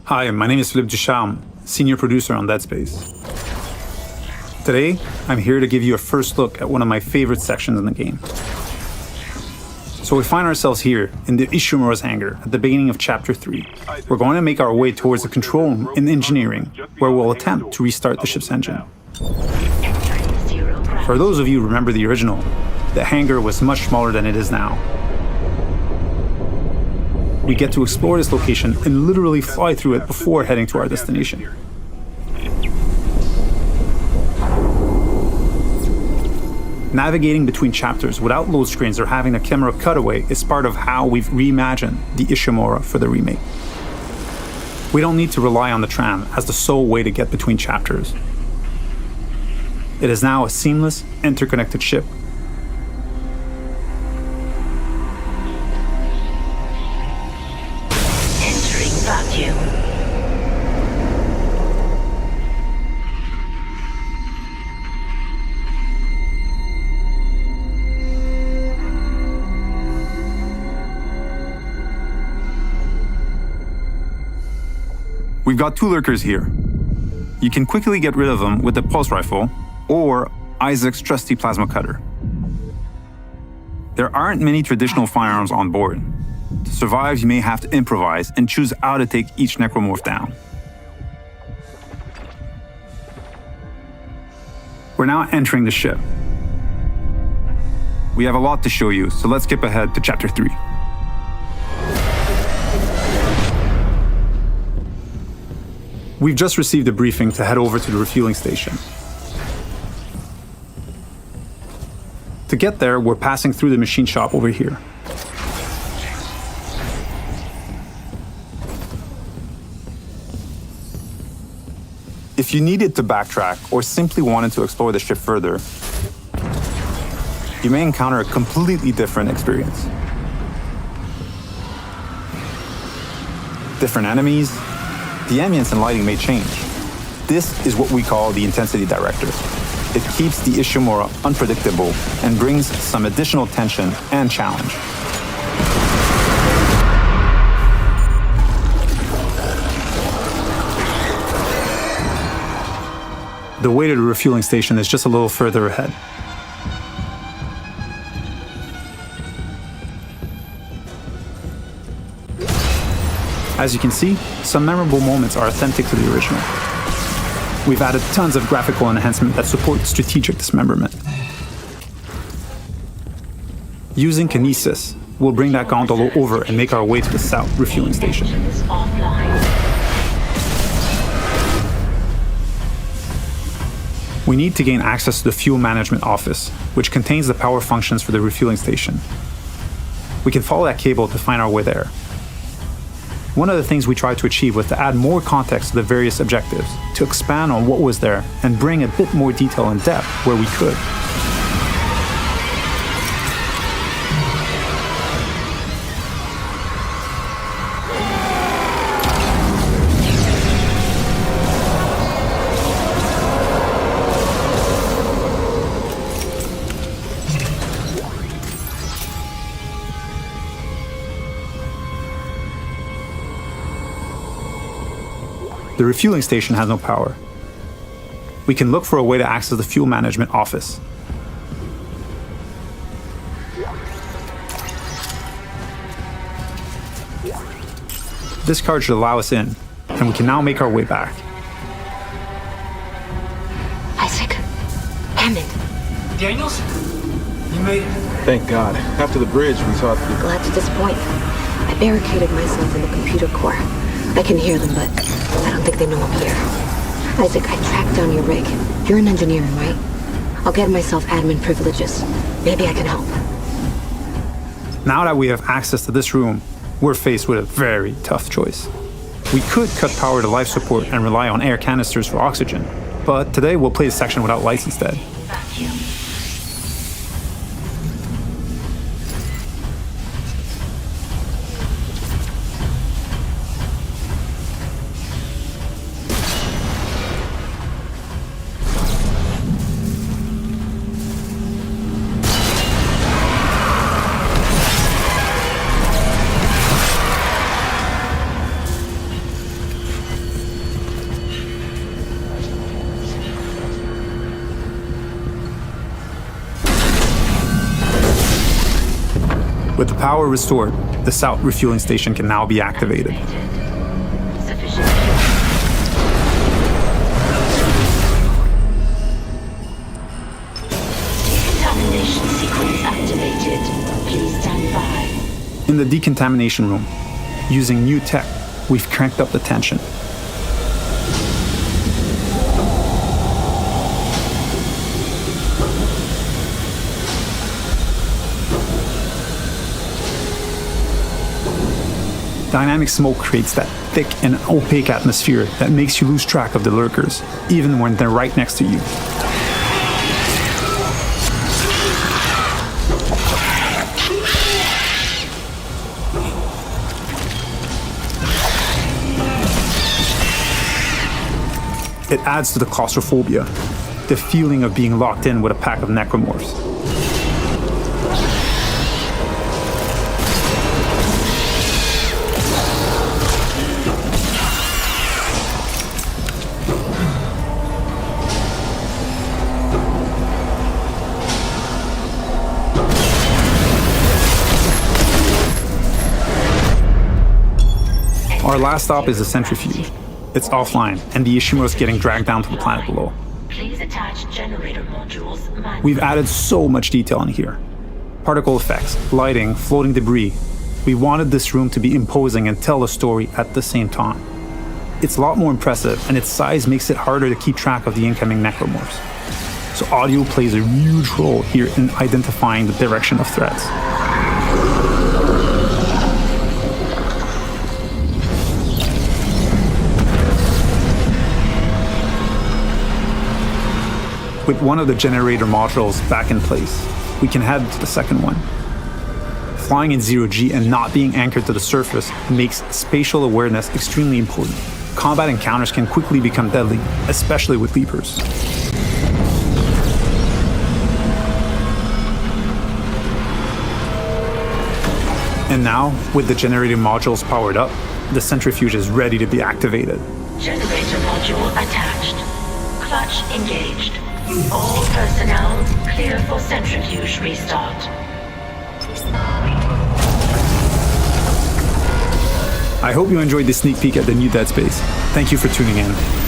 Hi, my name is Philippe Ducharme, senior producer on Dead Space. Today, I'm here to give you a first look at one of my favorite sections in the game. So we find ourselves here in the Ishimura's hangar at the beginning of Chapter 3. We're going to make our way towards the control room in engineering, where we'll attempt to restart the ship's engine. For those of you who remember the original, the hangar was much smaller than it is now. We get to explore this location and literally fly through it before heading to our destination. Navigating between chapters without load screens or having a camera cutaway is part of how we've reimagined the Ishimura for the remake. We don't need to rely on the tram as the sole way to get between chapters. It is now a seamless, interconnected ship. We've got two lurkers here. You can quickly get rid of them with the pulse rifle or Isaac's trusty plasma cutter. There aren't many traditional firearms on board. To survive, you may have to improvise and choose how to take each necromorph down. We're now entering the ship. We have a lot to show you, so let's skip ahead to Chapter 3. We've just received a briefing to head over to the refueling station. To get there, we're passing through the machine shop over here. If you needed to backtrack or simply wanted to explore the ship further, you may encounter a completely different experience. Different enemies, the ambience and lighting may change. This is what we call the intensity director. It keeps the Ishimura unpredictable and brings some additional tension and challenge. The way to the refueling station is just a little further ahead. As you can see, some memorable moments are authentic to the original. We've added tons of graphical enhancement that support strategic dismemberment. Using kinesis, we'll bring that gondola over and make our way to the south refueling station. We need to gain access to the fuel management office, which contains the power functions for the refueling station. We can follow that cable to find our way there. One of the things we tried to achieve was to add more context to the various objectives, to expand on what was there and bring a bit more detail and depth where we could. The refueling station has no power. We can look for a way to access the fuel management office. This card should allow us in, and we can now make our way back. Isaac, Hammond. Daniels? You made it. Thank God. After the bridge, we thought... Glad to disappoint. I barricaded myself in the computer core. I can hear them, but I don't think they know I'm here. Isaac, I tracked down your rig. You're in engineering, right? I'll get myself admin privileges. Maybe I can help. Now that we have access to this room, we're faced with a very tough choice. We could cut power to life support and rely on air canisters for oxygen, but today we'll play the section without lights instead. With the power restored, the south refueling station can now be activated. Sufficient. Decontamination sequence activated. Please stand by. In the decontamination room, using new tech, we've cranked up the tension. Dynamic smoke creates that thick and opaque atmosphere that makes you lose track of the lurkers, even when they're right next to you. It adds to the claustrophobia, the feeling of being locked in with a pack of necromorphs. Our last stop is the centrifuge. It's offline, and the Ishimura is getting dragged down to the planet below. Please attach generator modules manually. We've added so much detail in here. Particle effects, lighting, floating debris. We wanted this room to be imposing and tell a story at the same time. It's a lot more impressive, and its size makes it harder to keep track of the incoming necromorphs. So audio plays a huge role here in identifying the direction of threats. With one of the generator modules back in place, we can head to the second one. Flying in zero-G and not being anchored to the surface makes spatial awareness extremely important. Combat encounters can quickly become deadly, especially with leapers. And now, with the generator modules powered up, the centrifuge is ready to be activated. Generator module attached. Clutch engaged. All personnel clear for centrifuge restart. I hope you enjoyed this sneak peek at the new Dead Space. Thank you for tuning in.